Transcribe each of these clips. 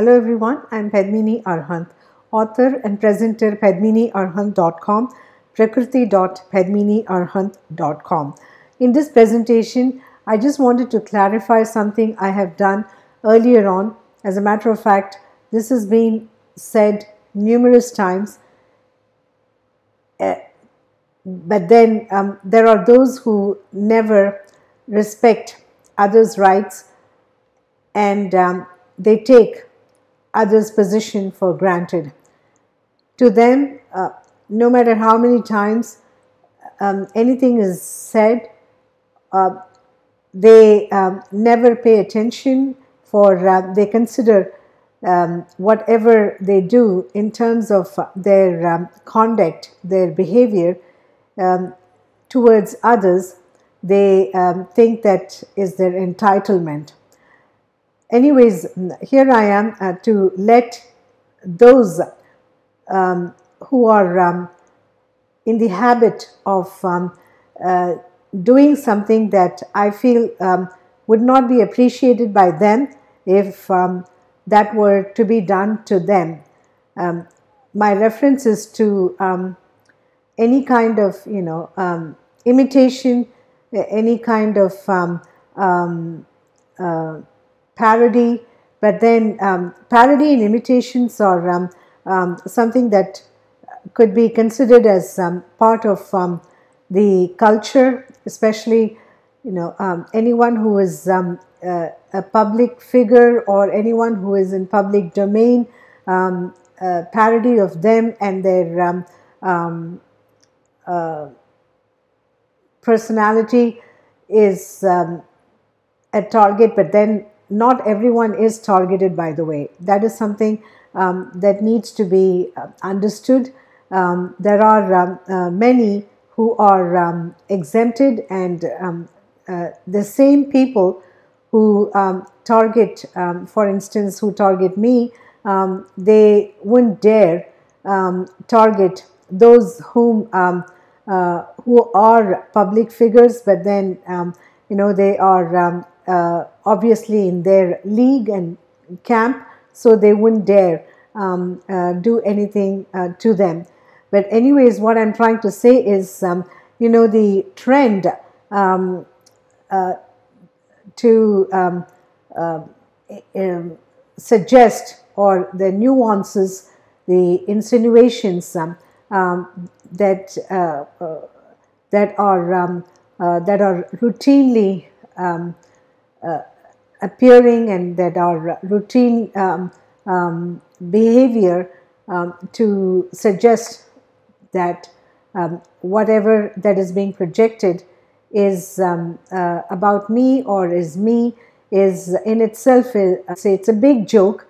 Hello everyone, I am Padmini Arhant, author and presenter padminiarhant.com, prakriti.padminiarhant.com. In this presentation, I just wanted to clarify something I have done earlier on. As a matter of fact, this has been said numerous times, but then there are those who never respect others' rights and they take others' position for granted. To them, no matter how many times anything is said, they never pay attention, for they consider whatever they do in terms of their conduct, their behavior towards others, they think that is their entitlement. Anyways, here I am to let those who are in the habit of doing something that I feel would not be appreciated by them if that were to be done to them. My reference is to any kind of imitation, any kind of parody, but then parody and imitations are something that could be considered as part of the culture, especially anyone who is a public figure or anyone who is in public domain, parody of them and their personality is a target, but then not everyone is targeted, by the way. That is something that needs to be understood. There are many who are exempted, and the same people who target, for instance, who target me, they wouldn't dare target those who are public figures, but then they are obviously in their league and camp, so they wouldn't dare do anything to them. But anyways, what I'm trying to say is, the trend to suggest, or the nuances, the insinuations that are routinely appearing, and that are routine behavior to suggest that whatever that is being projected is about me or is me, is in itself, say it's a big joke,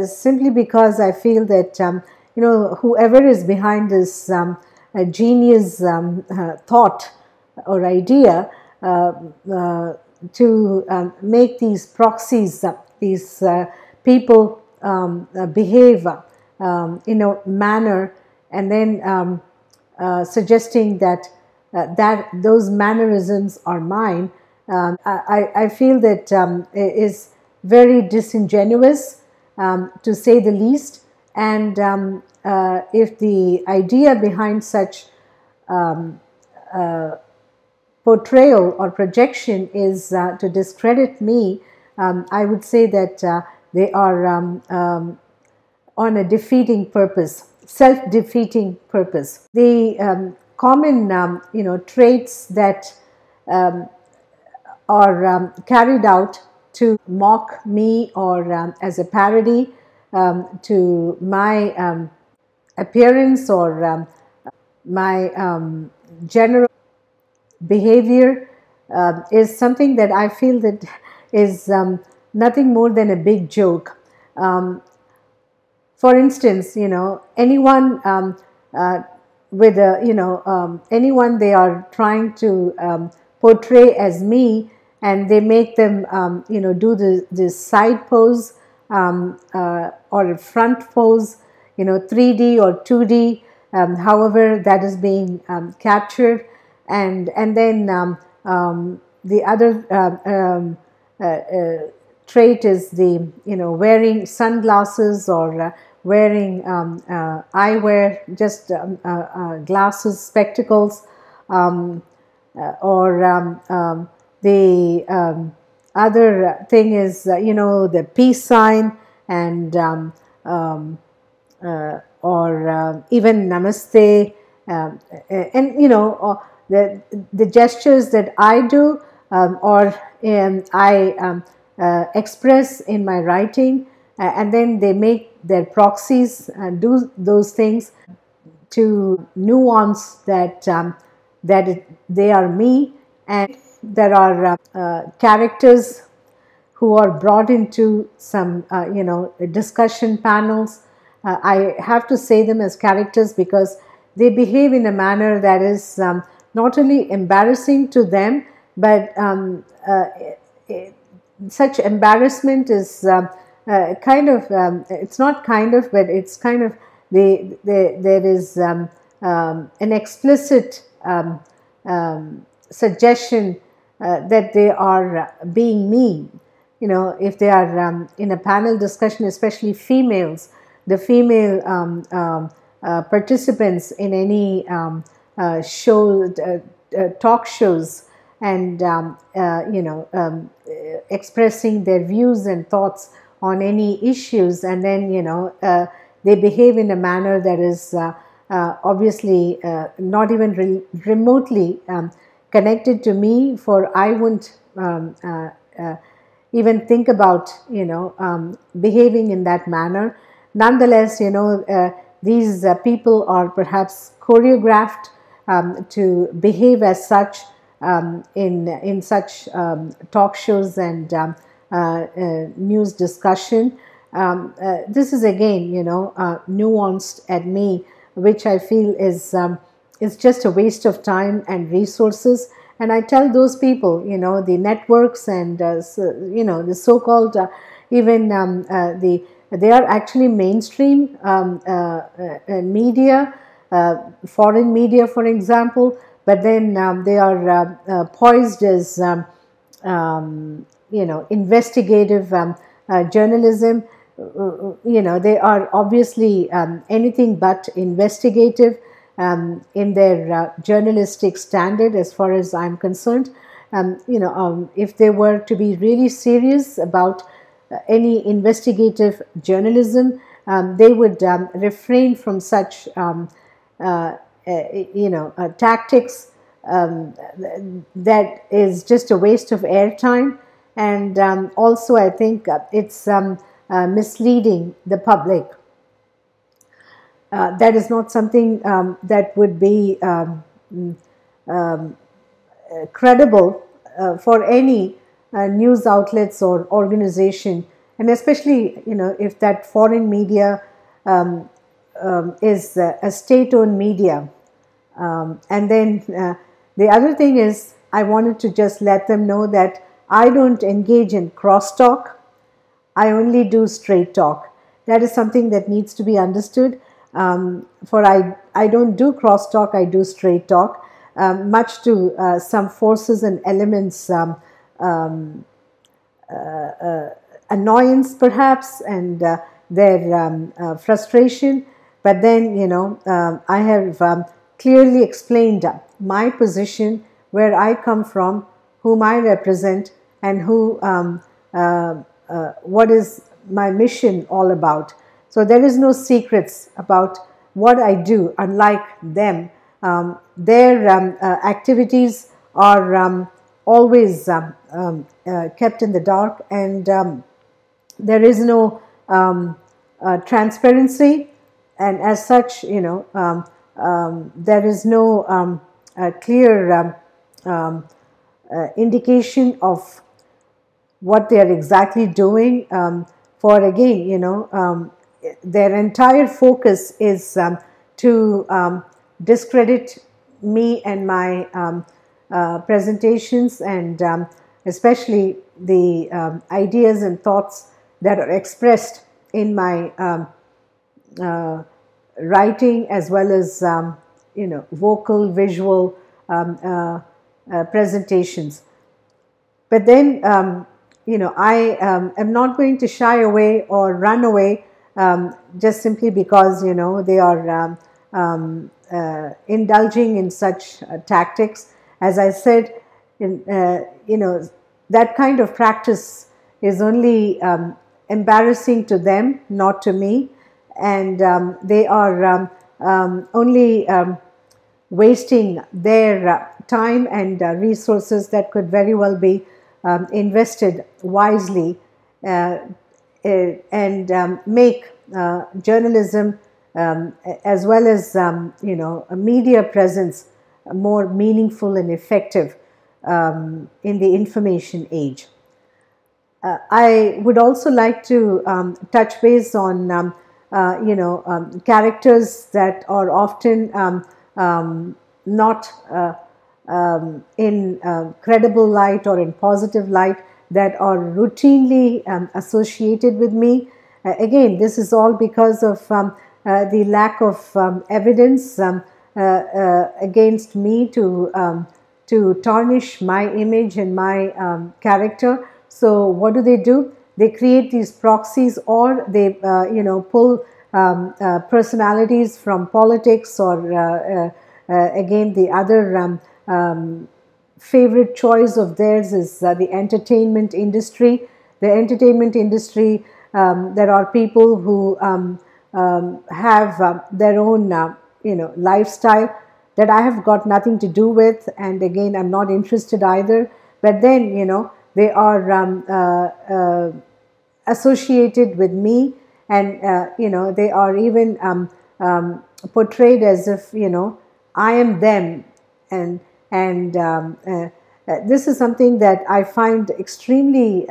simply because I feel that whoever is behind this genius thought or idea to make these proxies, these people behave in a manner, and then suggesting that those mannerisms are mine, I feel that is very disingenuous, to say the least. And if the idea behind such portrayal or projection is to discredit me, I would say that they are on a defeating purpose, self-defeating purpose. The common traits that are carried out to mock me, or as a parody to my appearance or my general behavior, is something that I feel that is nothing more than a big joke. For instance, anyone with anyone they are trying to portray as me, and they make them do this side pose or a front pose, 3D or 2D, however that is being captured, and then the other trait is the, wearing sunglasses or wearing eyewear, just glasses, spectacles, or the other thing is, the peace sign, and or even namaste, and the gestures that I do, or I express in my writing, and then they make their proxies do those things to nuance that they are me. And there are characters who are brought into some discussion panels. I have to say them as characters because they behave in a manner that is not only embarrassing to them, but such embarrassment is kind of, it's not kind of, but it's kind of, there is an explicit suggestion that they are being mean. If they are in a panel discussion, especially females, the female participants in any show, talk shows, and expressing their views and thoughts on any issues, and then they behave in a manner that is obviously not even remotely connected to me, for I wouldn't even think about behaving in that manner. Nonetheless, these people are perhaps choreographed to behave as such in such talk shows and news discussion. This is again, nuanced at me, which I feel is just a waste of time and resources. And I tell those people, the networks and the so-called even they are actually mainstream media, foreign media, for example, but then they are poised as investigative journalism. They are obviously anything but investigative in their journalistic standard, as far as I'm concerned. If they were to be really serious about any investigative journalism, they would refrain from such tactics that is just a waste of airtime. And also, I think it's misleading the public. That is not something that would be credible for any news outlets or organization, and especially if that foreign media is a state-owned media. And then the other thing is, I wanted to just let them know that I don't engage in crosstalk. I only do straight talk. That is something that needs to be understood. For I don't do crosstalk, I do straight talk, much to some forces and elements annoyance perhaps, and their frustration. But then I have clearly explained my position, where I come from, whom I represent, and who what is my mission all about. So there is no secrets about what I do, unlike them. Their activities are always kept in the dark, and there is no transparency, and as such, there is no clear indication of what they are exactly doing. For again, their entire focus is to discredit me and my presentations, and especially the ideas and thoughts that are expressed in my writing, as well as vocal, visual presentations. But then I am not going to shy away or run away just simply because they are indulging in such tactics. As I said, that kind of practice is only embarrassing to them, not to me, and they are only wasting their time and resources that could very well be invested wisely and make journalism as well as a media presence more meaningful and effective in the information age. I would also like to touch base on characters that are often not in credible light or in positive light, that are routinely associated with me. Again, this is all because of the lack of evidence against me to tarnish my image and my character. So what do? They create these proxies, or they pull personalities from politics, or again, the other favorite choice of theirs is the entertainment industry. The entertainment industry, there are people who have their own lifestyle that I have got nothing to do with, and again, I'm not interested either. But then they are associated with me, and they are even portrayed as if I am them, and this is something that I find extremely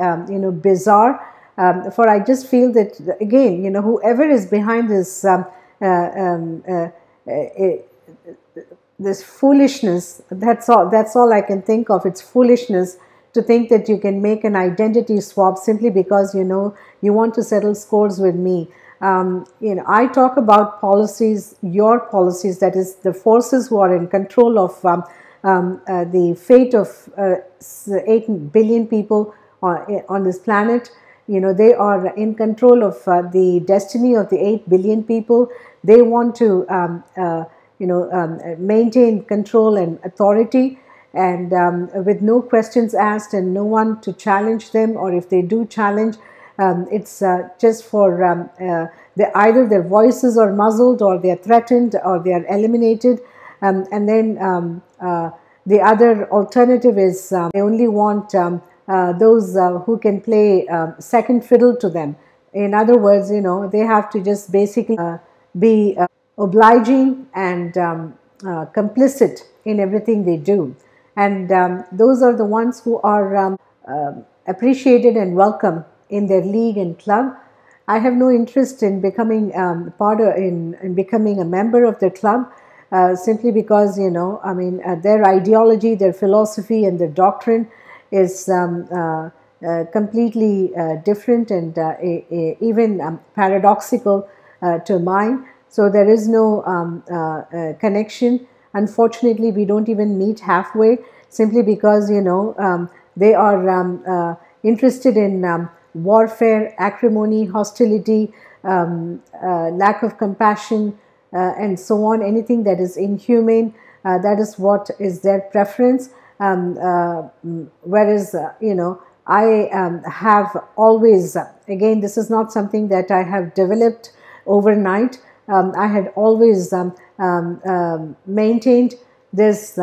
bizarre. For I just feel that again, whoever is behind this this foolishness, that's all I can think of. It's foolishness to think that you can make an identity swap simply because you want to settle scores with me. I talk about policies, your policies, that is the forces who are in control of the fate of 8 billion people on this planet. They are in control of the destiny of the 8 billion people. They want to maintain control and authority, and with no questions asked and no one to challenge them, or if they do challenge, it's just for either their voices are muzzled, or they are threatened, or they are eliminated, and then the other alternative is they only want those who can play second fiddle to them. In other words, they have to just basically be obliging and complicit in everything they do. And those are the ones who are appreciated and welcome in their league and club. I have no interest in becoming in becoming a member of the club, simply because their ideology, their philosophy, and their doctrine is completely different and even paradoxical to mine. So there is no connection. Unfortunately, we don't even meet halfway, simply because they are interested in warfare, acrimony, hostility, lack of compassion, and so on. Anything that is inhumane, that is what is their preference. Whereas I have always, again, this is not something that I have developed overnight. I had always maintained this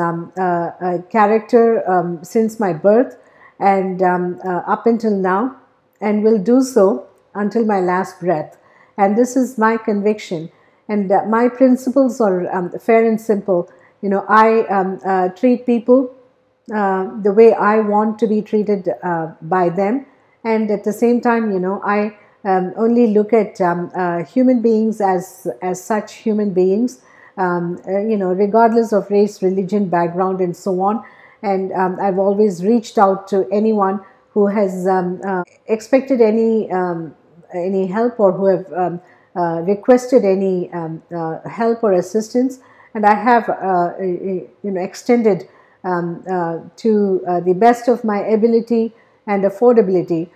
character since my birth, and up until now, and will do so until my last breath. And this is my conviction, and my principles are fair and simple. I treat people the way I want to be treated by them, and at the same time, I only look at human beings as such human beings, regardless of race, religion, background, and so on. And I've always reached out to anyone who has expected any help, or who have requested any help or assistance, and I have extended to the best of my ability and affordability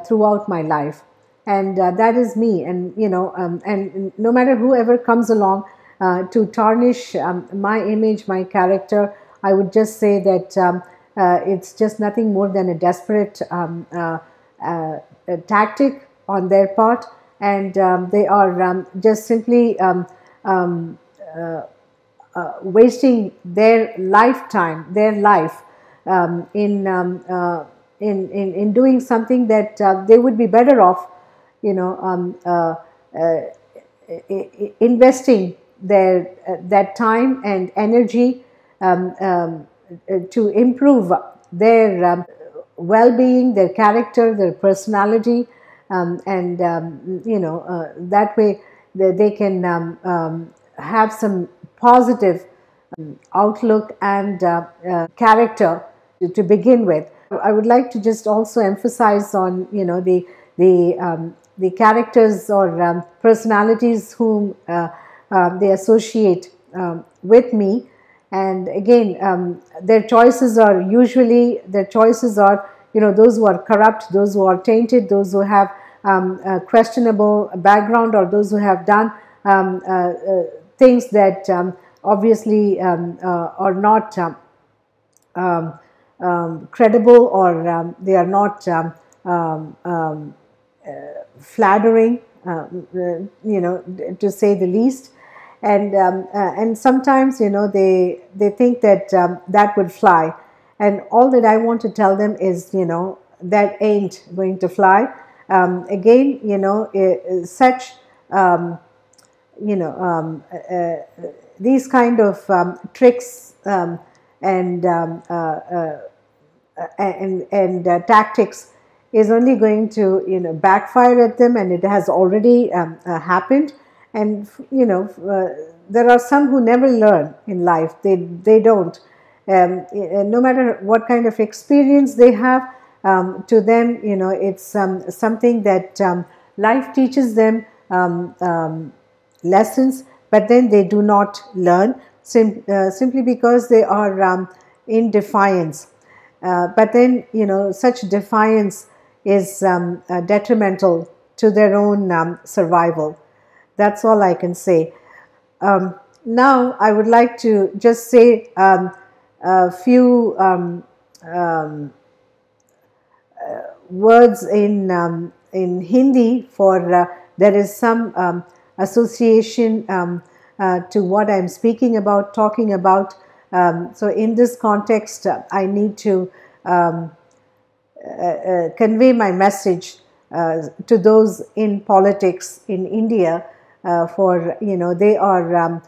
throughout my life. And that is me. And and no matter whoever comes along to tarnish my image, my character, I would just say that it's just nothing more than a desperate tactic on their part, and they are just simply wasting their lifetime, their life, in doing something that they would be better off, investing that time and energy to improve their well-being, their character, their personality, and that way they can have some positive outlook and character to begin with. I would like to just also emphasize on the characters or personalities whom they associate with me. And again, their choices are those who are corrupt, those who are tainted, those who have a questionable background, or those who have done things that obviously are not credible, or they are not flattering, to say the least. And sometimes they think that that would fly, and all that I want to tell them is that ain't going to fly. Again, such these kind of tricks and tactics is only going to backfire at them, and it has already happened. And there are some who never learn in life. They don't. No matter what kind of experience they have, to them, it's something that life teaches them lessons, but then they do not learn simply because they are in defiance. But then, such defiance is detrimental to their own survival. That's all I can say. Now, I would like to just say a few words in Hindi, for there is some association to what I'm speaking about, talking about. So in this context, I need to convey my message to those in politics in India, for they are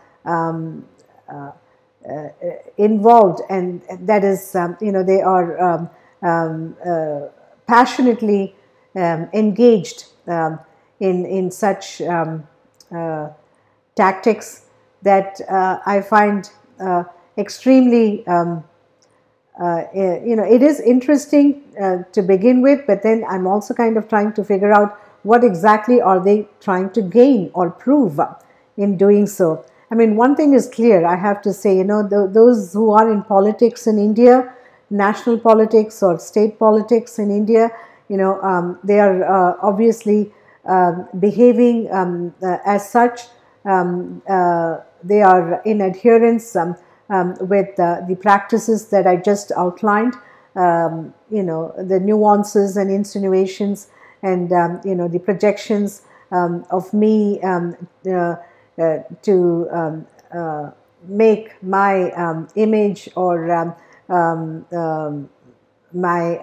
involved, and that is they are passionately engaged in such tactics that I find extremely it is interesting to begin with, but then I'm also kind of trying to figure out what exactly are they trying to gain or prove in doing so. I mean, one thing is clear, I have to say, those who are in politics in India, national politics or state politics in India, they are obviously behaving as such. They are in adherence with the practices that I just outlined, the nuances and insinuations, and the projections of me to make my image or my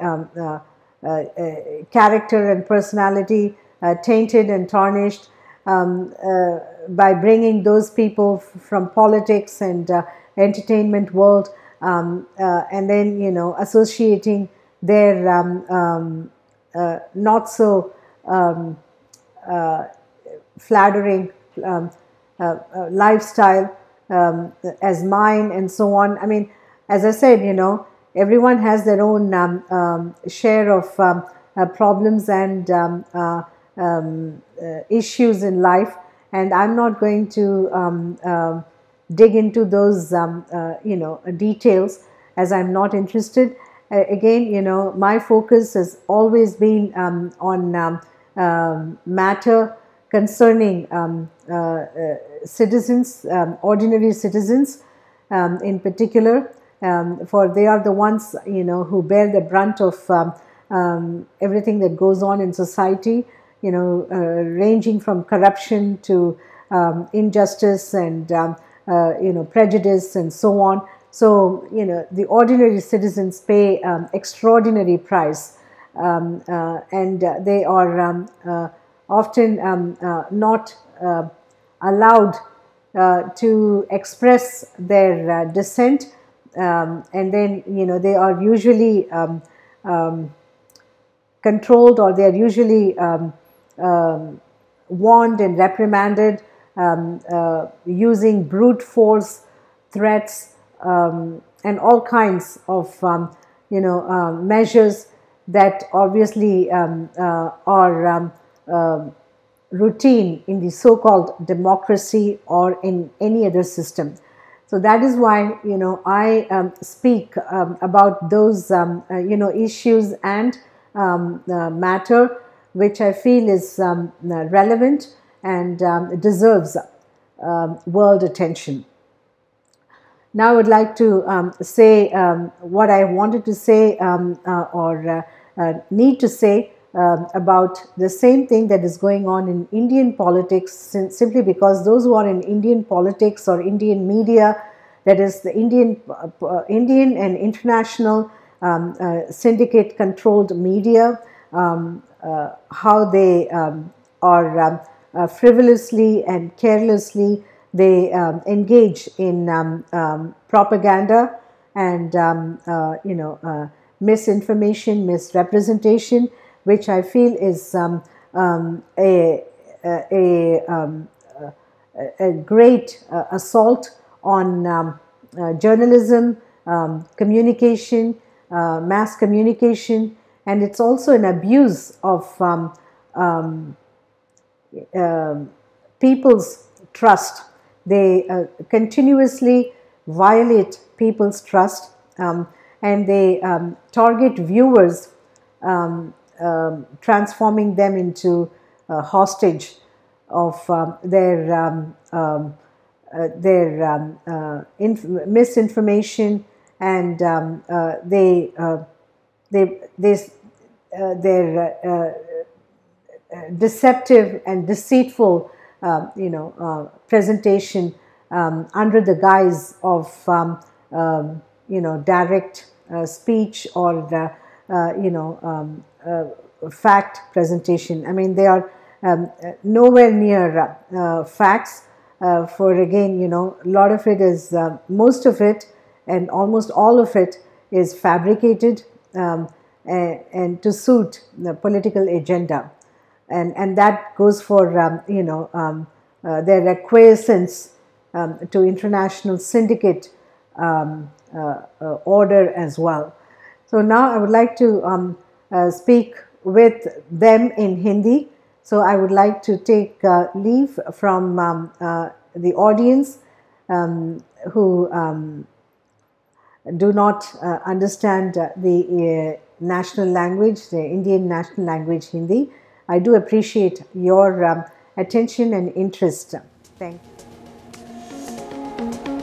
character and personality tainted and tarnished by bringing those people from politics and entertainment world, and then associating their not so flattering lifestyle as mine, and so on. I mean, as I said, everyone has their own share of problems and issues in life, and I'm not going to dig into those details, as I'm not interested. Again, my focus has always been on matter concerning citizens, ordinary citizens in particular, for they are the ones who bear the brunt of everything that goes on in society, ranging from corruption to injustice and prejudice and so on. So the ordinary citizens pay extraordinary price, and they are often not allowed to express their dissent, and then they are usually controlled, or they are usually warned and reprimanded using brute force, threats, and all kinds of measures that obviously are routine in the so-called democracy or in any other system. So that is why I speak about those issues and matter which I feel is relevant and deserves world attention. Now I would like to say what I wanted to say or need to say about the same thing that is going on in Indian politics, simply because those who are in Indian politics or Indian media, that is the Indian and international syndicate controlled media, how they are frivolously and carelessly they engage in propaganda and misinformation, misrepresentation, which I feel is a great assault on journalism, communication, mass communication, and it's also an abuse of people's trust. They continuously violate people's trust, and they target viewers, transforming them into hostage of their misinformation, and their deceptive and deceitful presentation under the guise of direct speech or fact presentation. I mean, they are nowhere near facts. For again, a lot of it is, most of it and almost all of it is fabricated and to suit the political agenda. And that goes for their acquiescence to international syndicate order as well. So now I would like to speak with them in Hindi. So I would like to take leave from the audience who do not understand the national language, the Indian national language Hindi. I do appreciate your attention and interest. Thank you.